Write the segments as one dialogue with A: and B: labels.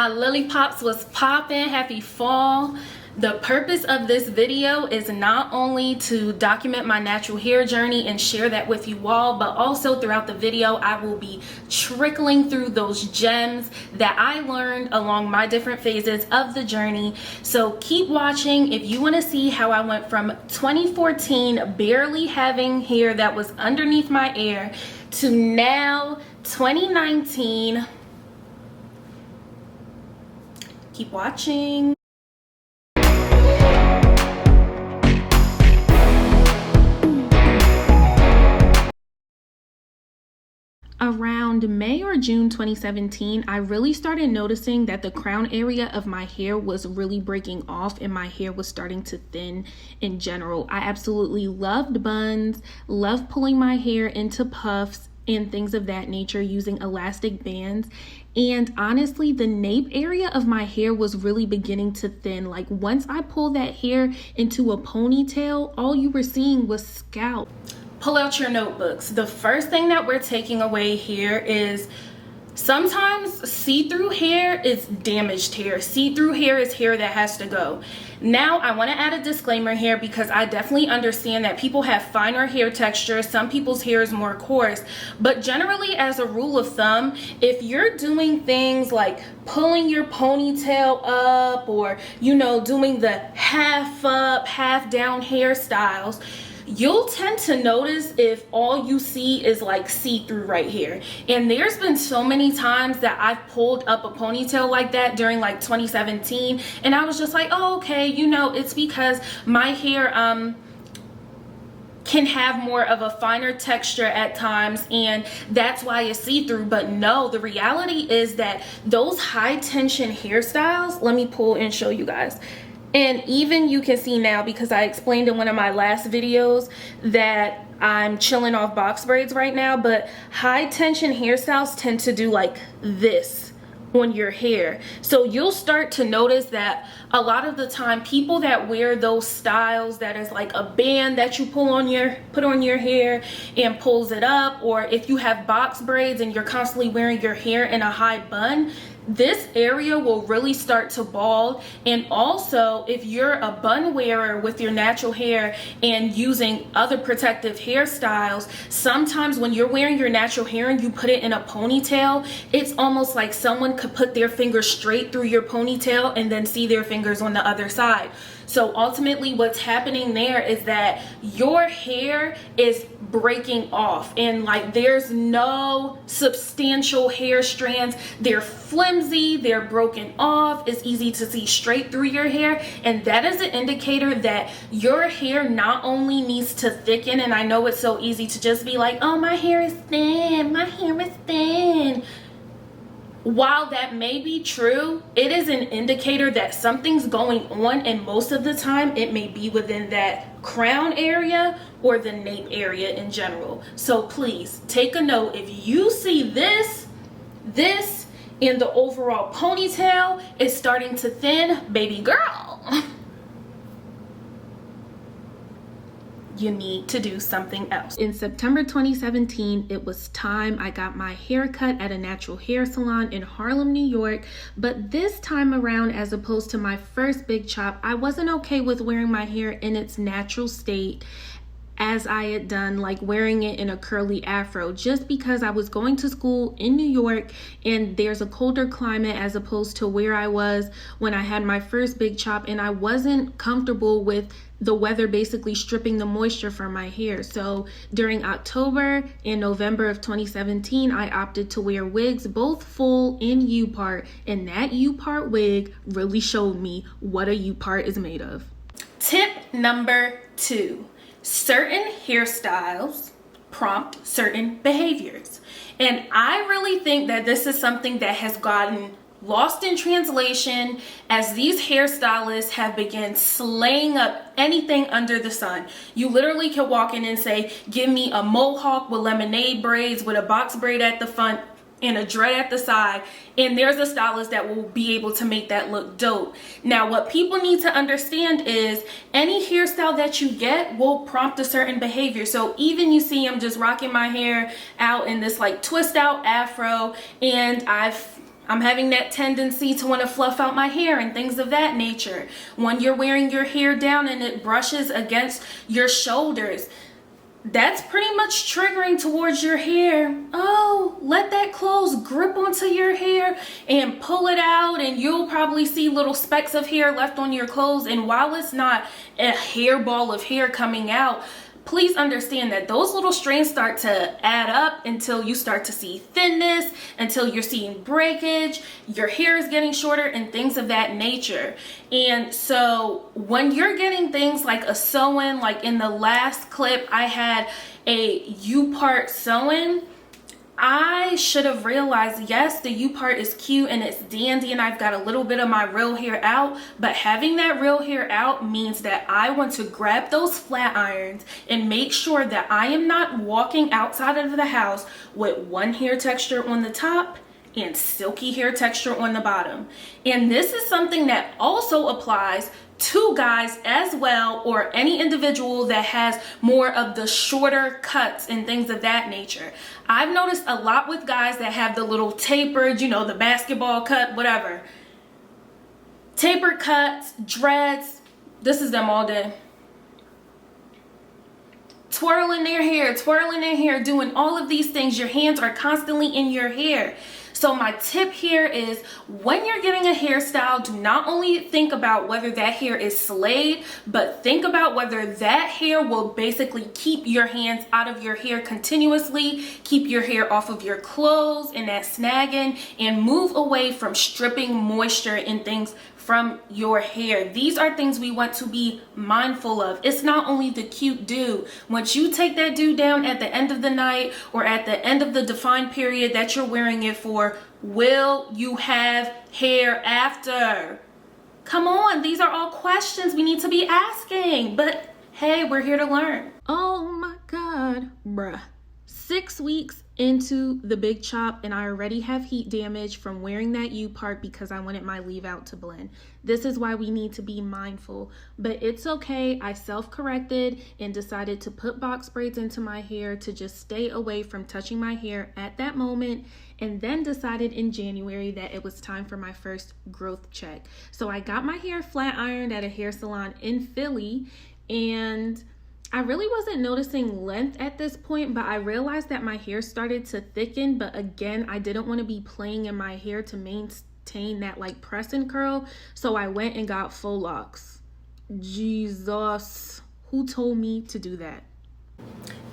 A: my lollipops was popping. Happy fall. The purpose of this video is not only to document my natural hair journey and share that with you all, but also throughout the video I will be trickling through those gems that I learned along my different phases of the journey. So keep watching if you want to see how I went from 2014 barely having hair that was underneath my ear to now 2019. Keep watching. Around May or June 2017, I really started noticing that the crown area of my hair was really breaking off and my hair was starting to thin in general. I absolutely loved buns, loved pulling my hair into puffs and things of that nature using elastic bands. And honestly, the nape area of my hair was really beginning to thin. Like once I pulled that hair into a ponytail, all you were seeing was scalp. Pull out your notebooks. The first thing that we're taking away here is sometimes see-through hair is damaged hair. See-through hair is hair that has to go. Now, I want to add a disclaimer here because I definitely understand that people have finer hair texture. Some people's hair is more coarse. But generally, as a rule of thumb, if you're doing things like pulling your ponytail up or, you know, doing the half up, half down hairstyles, you'll tend to notice if all you see is like see-through right here. And there's been so many times that I've pulled up a ponytail like that during like 2017 and I was just like, oh, okay, you know, it's because my hair can have more of a finer texture at times and that's why it's see-through. But no, the reality is that those high tension hairstyles, let me pull and show you guys. And even you can see now, because I explained in one of my last videos that I'm chilling off box braids right now, but high tension hairstyles tend to do like this on your hair. So you'll start to notice that a lot of the time people that wear those styles that is like a band that you put on your hair and pulls it up, or if you have box braids and you're constantly wearing your hair in a high bun, this area will really start to bald. And also if you're a bun wearer with your natural hair and using other protective hairstyles, sometimes when you're wearing your natural hair and you put it in a ponytail, it's almost like someone could put their fingers straight through your ponytail and then see their fingers on the other side. So ultimately what's happening there is that your hair is breaking off and like there's no substantial hair strands. They're flimsy, they're broken off. It's easy to see straight through your hair, and that is an indicator that your hair not only needs to thicken, and I know it's so easy to just be like, oh, my hair is thin, my hair is thin. While that may be true, it is an indicator that something's going on, and most of the time it may be within that crown area or the nape area in general. So please take a note. If you see this in the overall ponytail is starting to thin, baby girl, you need to do something else. In September 2017, it was time. I got my hair cut at a natural hair salon in Harlem, New York. But this time around, as opposed to my first big chop, I wasn't okay with wearing my hair in its natural state as I had done, like wearing it in a curly afro, just because I was going to school in New York and there's a colder climate as opposed to where I was when I had my first big chop, and I wasn't comfortable with the weather basically stripping the moisture from my hair. So during October and November of 2017, I opted to wear wigs, both full and U-part, and that U-part wig really showed me what a U-part is made of. Tip number 2. Certain hairstyles prompt certain behaviors. And I really think that this is something that has gotten lost in translation as these hairstylists have begun slaying up anything under the sun. You literally can walk in and say, give me a mohawk with lemonade braids with a box braid at the front and a dread at the side, and there's a stylist that will be able to make that look dope. Now, what people need to understand is any hairstyle that you get will prompt a certain behavior. So even you see I'm just rocking my hair out in this like twist out afro, and I've I'm having that tendency to want to fluff out my hair and things of that nature. When you're wearing your hair down and it brushes against your shoulders, that's pretty much triggering towards your hair. Oh, let that clothes grip onto your hair and pull it out, and you'll probably see little specks of hair left on your clothes. And while it's not a hairball of hair coming out, please understand that those little strands start to add up until you start to see thinness, until you're seeing breakage, your hair is getting shorter and things of that nature. And so when you're getting things like a sew-in, like in the last clip, I had a U-part sew-in. I should have realized, yes, the U part is cute and it's dandy and I've got a little bit of my real hair out, but having that real hair out means that I want to grab those flat irons and make sure that I am not walking outside of the house with one hair texture on the top and silky hair texture on the bottom. And this is something that also applies to guys as well, or any individual that has more of the shorter cuts and things of that nature. I've noticed a lot with guys that have the little tapered, you know, the basketball cut, whatever. Tapered cuts, dreads, this is them all day. Twirling their hair, doing all of these things. Your hands are constantly in your hair. So my tip here is, when you're getting a hairstyle, do not only think about whether that hair is slayed, but think about whether that hair will basically keep your hands out of your hair continuously, keep your hair off of your clothes and that snagging, and move away from stripping moisture and things from your hair. These are things we want to be mindful of. It's not only the cute do. Once you take that do down at the end of the night or at the end of the defined period that you're wearing it for, will you have hair after? Come on, these are all questions we need to be asking. But hey, we're here to learn. Oh my God, bruh. 6 weeks into the big chop and I already have heat damage from wearing that U part because I wanted my leave out to blend. This is why we need to be mindful, but it's okay. I self-corrected and decided to put box braids into my hair to just stay away from touching my hair at that moment, and then decided in January that it was time for my first growth check. So I got my hair flat ironed at a hair salon in Philly, and I really wasn't noticing length at this point, but I realized that my hair started to thicken. But again, I didn't want to be playing in my hair to maintain that like press and curl. So I went and got faux locks. Jesus, who told me to do that?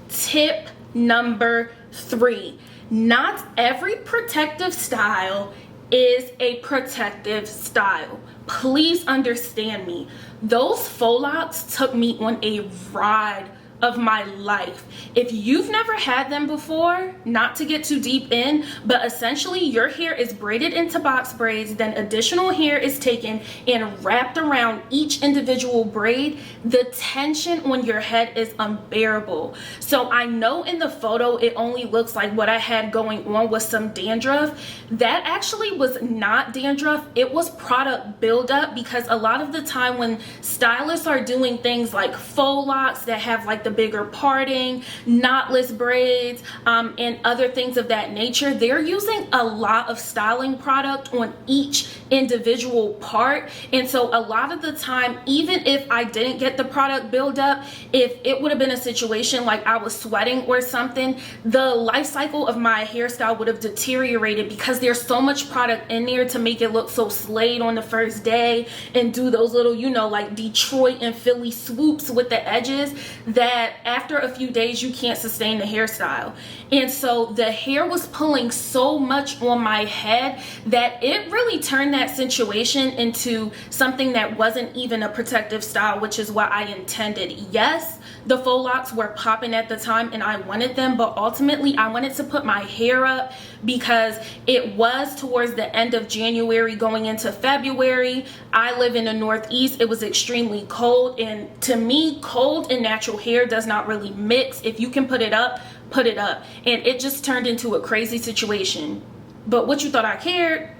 A: Tip number 3, not every protective style is a protective style. Please understand me. Those faux locks took me on a ride of my life. If you've never had them before, not to get too deep in, but essentially your hair is braided into box braids, then additional hair is taken and wrapped around each individual braid. The tension on your head is unbearable. So I know in the photo it only looks like what I had going on was some dandruff. That actually was not dandruff. It was product buildup, because a lot of the time when stylists are doing things like faux locks that have like the bigger parting, knotless braids, and other things of that nature, they're using a lot of styling product on each individual part. And so a lot of the time, even if I didn't get the product buildup, if it would have been a situation like I was sweating or something, the life cycle of my hairstyle would have deteriorated, because there's so much product in there to make it look so slayed on the first day and do those little, you know, like Detroit and Philly swoops with the edges, that after a few days you can't sustain the hairstyle. And so the hair was pulling so much on my head that it really turned that situation into something that wasn't even a protective style, which is what I intended. Yes, the faux locks were popping at the time and I wanted them, but ultimately I wanted to put my hair up because it was towards the end of January going into February. I live in the Northeast. It was extremely cold, and to me, cold and natural hair does not really mix. If you can put it up, put it up. And it just turned into a crazy situation. But what you thought I cared?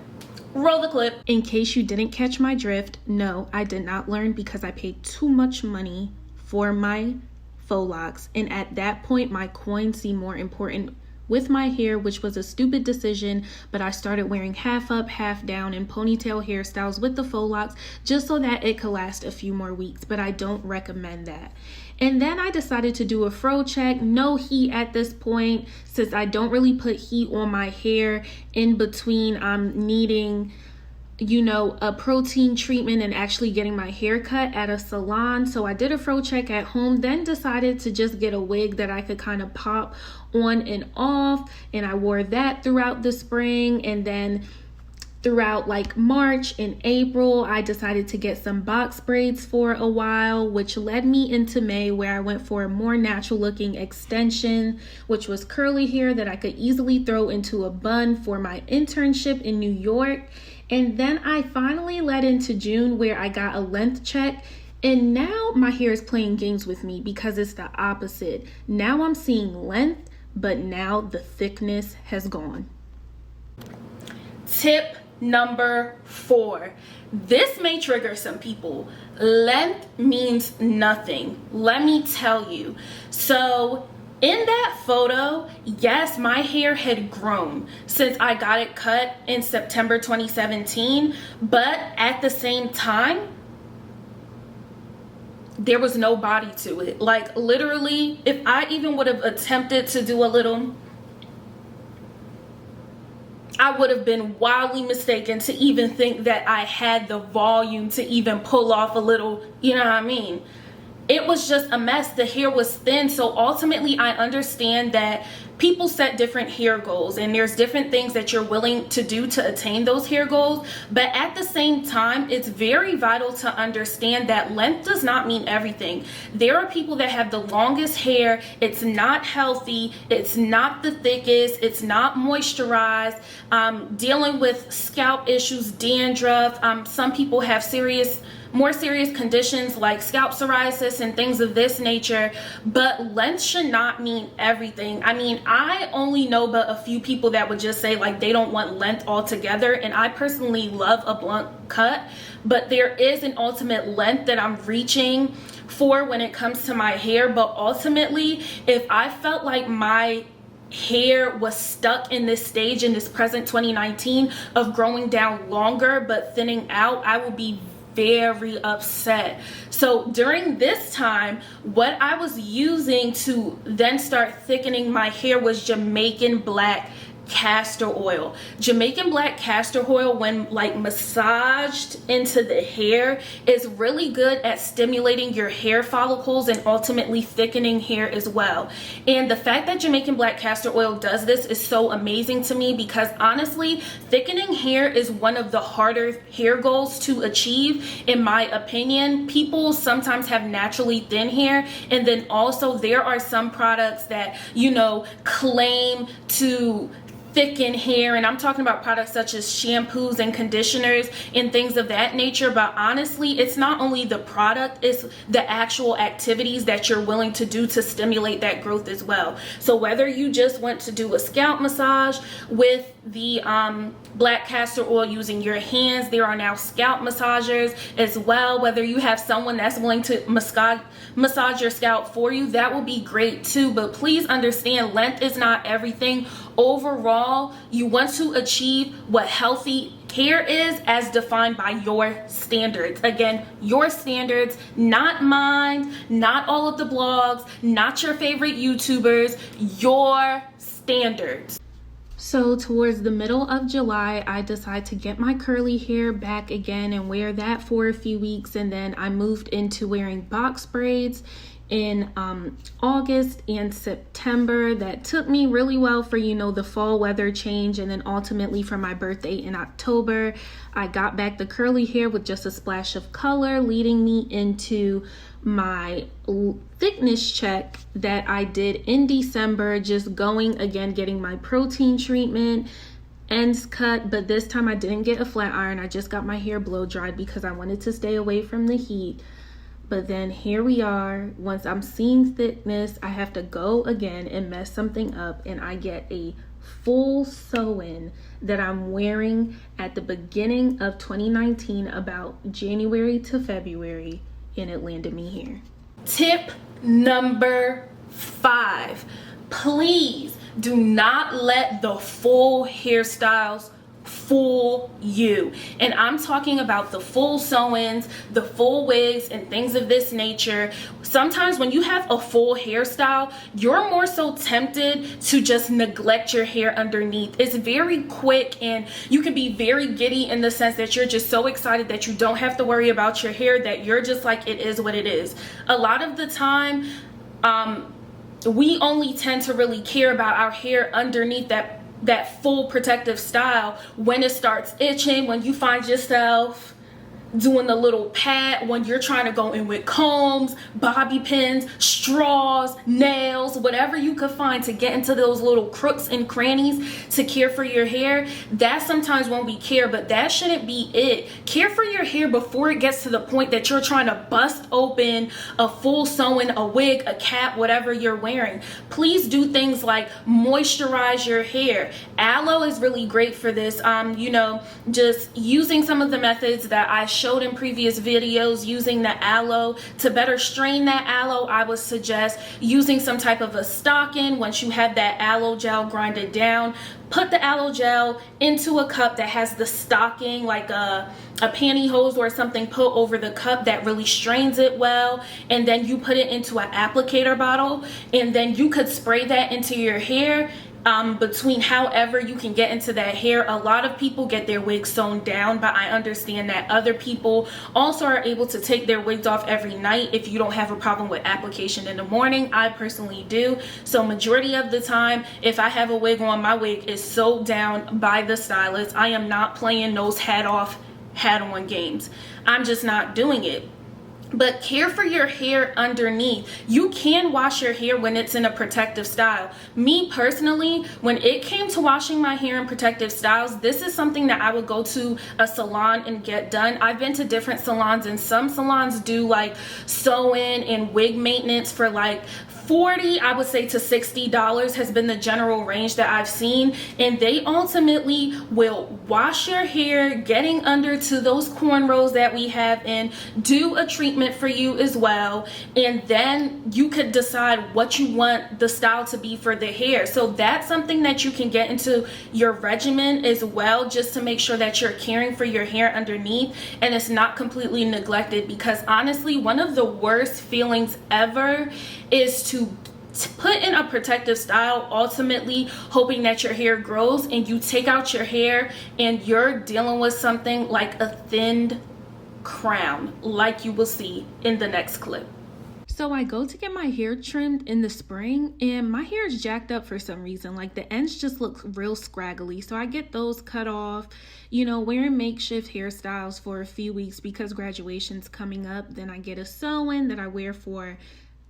A: Roll the clip. In case you didn't catch my drift, no, I did not learn because I paid too much money for my faux locks, and at that point my coins seemed more important with my hair, which was a stupid decision, but I started wearing half up, half down and ponytail hairstyles with the faux locks just so that it could last a few more weeks, but I don't recommend that. And then I decided to do a fro check. No heat at this point, since I don't really put heat on my hair in between needing, you know, a protein treatment and actually getting my hair cut at a salon. So I did a fro check at home, then decided to just get a wig that I could kind of pop on and off, and I wore that throughout the spring. And then throughout like March and April, I decided to get some box braids for a while, which led me into May, where I went for a more natural looking extension, which was curly hair that I could easily throw into a bun for my internship in New York. And then I finally led into June, where I got a length check. And now my hair is playing games with me because it's the opposite. Now I'm seeing length, but now the thickness has gone. Tip number 4. This may trigger some people. Length means nothing. Let me tell you. So in that photo, yes, my hair had grown since I got it cut in September 2017, but at the same time, there was no body to it. Like literally, if I even would have attempted to do a little, I would have been wildly mistaken to even think that I had the volume to even pull off a little, you know what I mean? It was just a mess. The hair was thin. So ultimately, I understand that people set different hair goals and there's different things that you're willing to do to attain those hair goals. But at the same time, it's very vital to understand that length does not mean everything. There are people that have the longest hair. It's not healthy. It's not the thickest. It's not moisturized. Dealing with scalp issues, dandruff. Some people have more serious conditions like scalp psoriasis and things of this nature, but length should not mean everything. I mean, I only know but a few people that would just say like they don't want length altogether, and I personally love a blunt cut, but there is an ultimate length that I'm reaching for when it comes to my hair. But ultimately, if I felt like my hair was stuck in this stage in this present 2019 of growing down longer but thinning out, I would be very upset. So during this time, what I was using to then start thickening my hair was Jamaican black castor oil. Jamaican black castor oil, when like massaged into the hair, is really good at stimulating your hair follicles and ultimately thickening hair as well. And the fact that Jamaican black castor oil does this is so amazing to me, because honestly, thickening hair is one of the harder hair goals to achieve, in my opinion. People sometimes have naturally thin hair, and then also there are some products that, you know, claim to thicken hair, and I'm talking about products such as shampoos and conditioners and things of that nature. But honestly, it's not only the product, it's the actual activities that you're willing to do to stimulate that growth as well. So whether you just want to do a scalp massage with the black castor oil using your hands, there are now scalp massagers as well. Whether you have someone that's willing to massage your scalp for you, that will be great too. But please understand, length is not everything. Overall, you want to achieve what healthy hair is as defined by your standards. Again, your standards, not mine, not all of the blogs, not your favorite YouTubers, your standards. So towards the middle of July, I decided to get my curly hair back again and wear that for a few weeks. And then I moved into wearing box braids in August and September. That took me really well for, you know, the fall weather change. And then ultimately for my birthday in October, I got back the curly hair with just a splash of color, leading me into my thickness check that I did in December, just going again, getting my protein treatment, ends cut. But this time I didn't get a flat iron. I just got my hair blow dried because I wanted to stay away from the heat. But then here we are. Once I'm seeing thickness, I have to go again and mess something up, and I get a full sew-in that I'm wearing at the beginning of 2019, about January to February, and it landed me here. Tip number 5. please do not let the full hairstyles fool you. And I'm talking about the full sew-ins, the full wigs, and things of this nature. Sometimes when you have a full hairstyle, you're more so tempted to just neglect your hair underneath. It's very quick, and you can be very giddy in the sense that you're just so excited that you don't have to worry about your hair, that you're just like, it is what it is. A lot of the time, we only tend to really care about our hair underneath that full protective style when it starts itching, when you find yourself doing the little pat, when you're trying to go in with combs, bobby pins, straws, nails, whatever you could find to get into those little crooks and crannies to care for your hair. That's sometimes when we care, but that shouldn't be it. Care for your hair before it gets to the point that you're trying to bust open a full sewing, a wig, a cap, whatever you're wearing. Please do things like moisturize your hair. Aloe is really great for this. You know, just using some of the methods that I showed in previous videos, using the aloe to better strain that aloe. I would suggest using some type of a stocking. Once you have that aloe gel grinded down, put the aloe gel into a cup that has the stocking, like a pantyhose or something, put over the cup that really strains it well, and then you put it into an applicator bottle, and then you could spray that into your hair. Between however you can get into that hair. A lot of people get their wigs sewn down, but I understand that other people also are able to take their wigs off every night if you don't have a problem with application in the morning. I personally do. So majority of the time, if I have a wig on, my wig is sewed down by the stylist. I am not playing those hat off, hat on games. I'm just not doing it. But care for your hair underneath. You can wash your hair when it's in a protective style. Me personally, when it came to washing my hair in protective styles, this is something that I would go to a salon and get done. I've been to different salons, and some salons do like sew-in and wig maintenance for like $40, I would say, to $60 has been the general range that I've seen, and they ultimately will wash your hair, getting under to those cornrows that we have, and do a treatment for you as well, and then you could decide what you want the style to be for the hair. So that's something that you can get into your regimen as well, just to make sure that you're caring for your hair underneath and it's not completely neglected. Because honestly, one of the worst feelings ever is to put in a protective style, ultimately hoping that your hair grows, and you take out your hair and you're dealing with something like a thinned crown, like you will see in the next clip. So I go to get my hair trimmed in the spring, and my hair is jacked up for some reason. Like the ends just look real scraggly. So I get those cut off, you know, wearing makeshift hairstyles for a few weeks because graduation's coming up. Then I get a sew-in that I wear for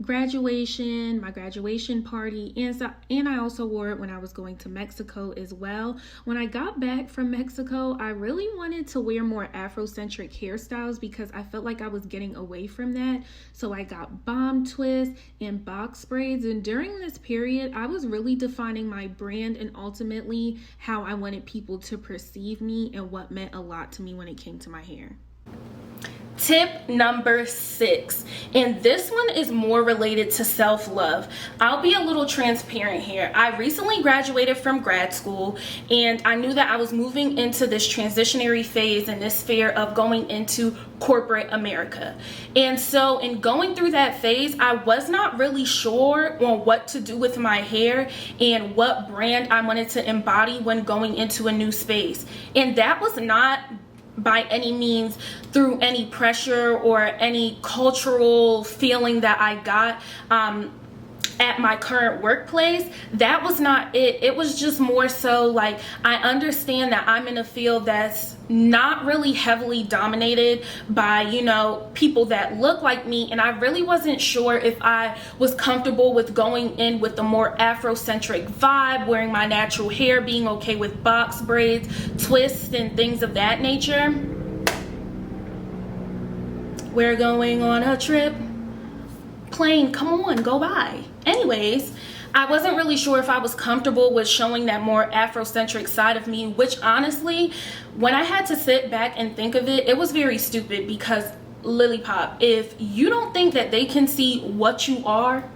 A: graduation, my graduation party, and I also wore it when I was going to Mexico as well. When I got back from Mexico, I really wanted to wear more Afrocentric hairstyles because I felt like I was getting away from that. So I got bomb twists and box braids, and during this period I was really defining my brand and ultimately how I wanted people to perceive me and what meant a lot to me when it came to my hair. Tip number 6, and this one is more related to self-love. I'll be a little transparent here. I recently graduated from grad school, and I knew that I was moving into this transitionary phase in this sphere of going into corporate America. And so in going through that phase, I was not really sure on what to do with my hair and what brand I wanted to embody when going into a new space. And that was not by any means through any pressure or any cultural feeling that I got at my current workplace. That was not it. It was just more so like, I understand that I'm in a field that's not really heavily dominated by, you know, people that look like me, and I really wasn't sure if I was comfortable with going in with the more Afrocentric vibe, wearing my natural hair, being okay with box braids, twists, and things of that nature. We're going on a trip. Plane, come on, go by. Anyways, I wasn't really sure if I was comfortable with showing that more Afrocentric side of me, which honestly, when I had to sit back and think of it, it was very stupid because, Lily Pop, if you don't think that they can see what you are,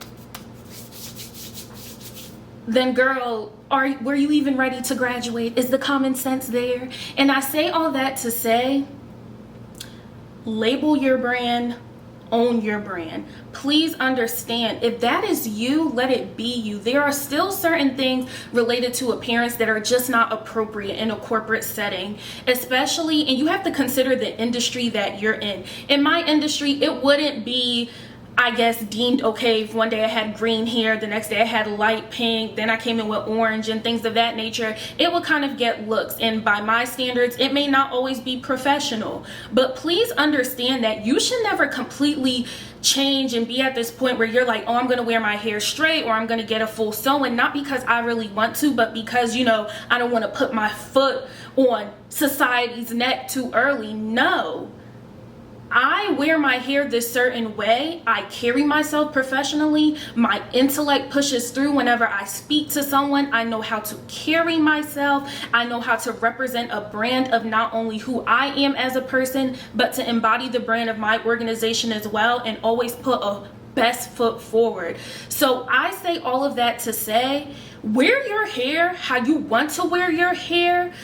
A: then girl, were you even ready to graduate? Is the common sense there? And I say all that to say, label your brand, own your brand. Please understand, if that is you, let it be you. There are still certain things related to appearance that are just not appropriate in a corporate setting, especially, and you have to consider the industry that you're in. In my industry, it wouldn't be, I guess, deemed okay if one day I had green hair, the next day I had light pink, then I came in with orange and things of that nature. It would kind of get looks, and by my standards, it may not always be professional. But please understand that you should never completely change and be at this point where you're like, oh, I'm gonna wear my hair straight, or I'm gonna get a full sew-in, not because I really want to, but because, you know, I don't want to put my foot on society's neck too early. No, I wear my hair this certain way. I carry myself professionally. My intellect pushes through whenever I speak to someone. I know how to carry myself. I know how to represent a brand of not only who I am as a person, but to embody the brand of my organization as well, and always put a best foot forward. So I say all of that to say, wear your hair how you want to wear your hair.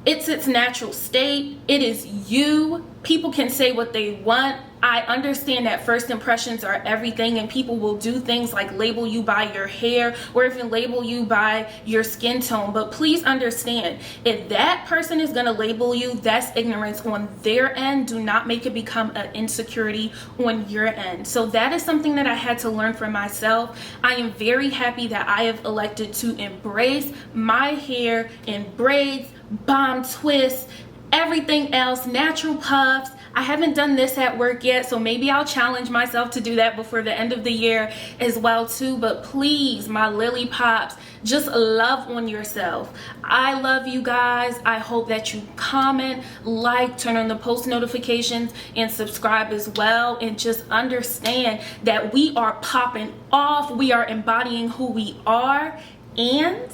A: It's its natural state. It is you. People can say what they want. I understand that first impressions are everything, and people will do things like label you by your hair or even label you by your skin tone. But please understand, if that person is going to label you, that's ignorance on their end. Do not make it become an insecurity on your end. So that is something that I had to learn for myself. I am very happy that I have elected to embrace my hair in braids, bomb twists, everything else, natural puffs. I haven't done this at work yet, so maybe I'll challenge myself to do that before the end of the year as well too. But please, my lily pops, just love on yourself. I love you guys. I hope that you comment, like, turn on the post notifications, and subscribe as well. And just understand that we are popping off. We are embodying who we are. And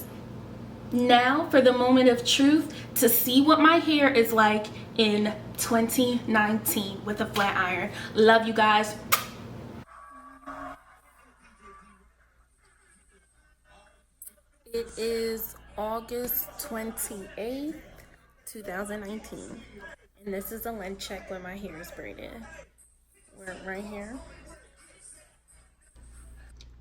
A: now for the moment of truth, to see what my hair is like in 2019 with a flat iron. Love you guys. It is August 28th, 2019. And this is a length check when my hair is braided. We're right here.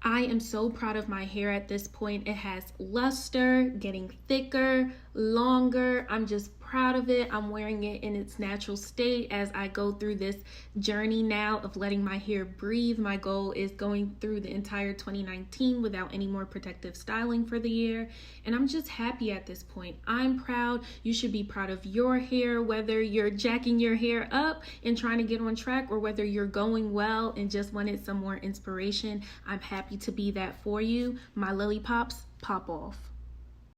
A: I am so proud of my hair at this point. It has luster, getting thicker, longer. I'm just proud of it. I'm wearing it in its natural state as I go through this journey now of letting my hair breathe. My goal is going through the entire 2019 without any more protective styling for the year. And I'm just happy at this point. I'm proud. You should be proud of your hair, whether you're jacking your hair up and trying to get on track, or whether you're going well and just wanted some more inspiration. I'm happy to be that for you. My lily pops, pop off.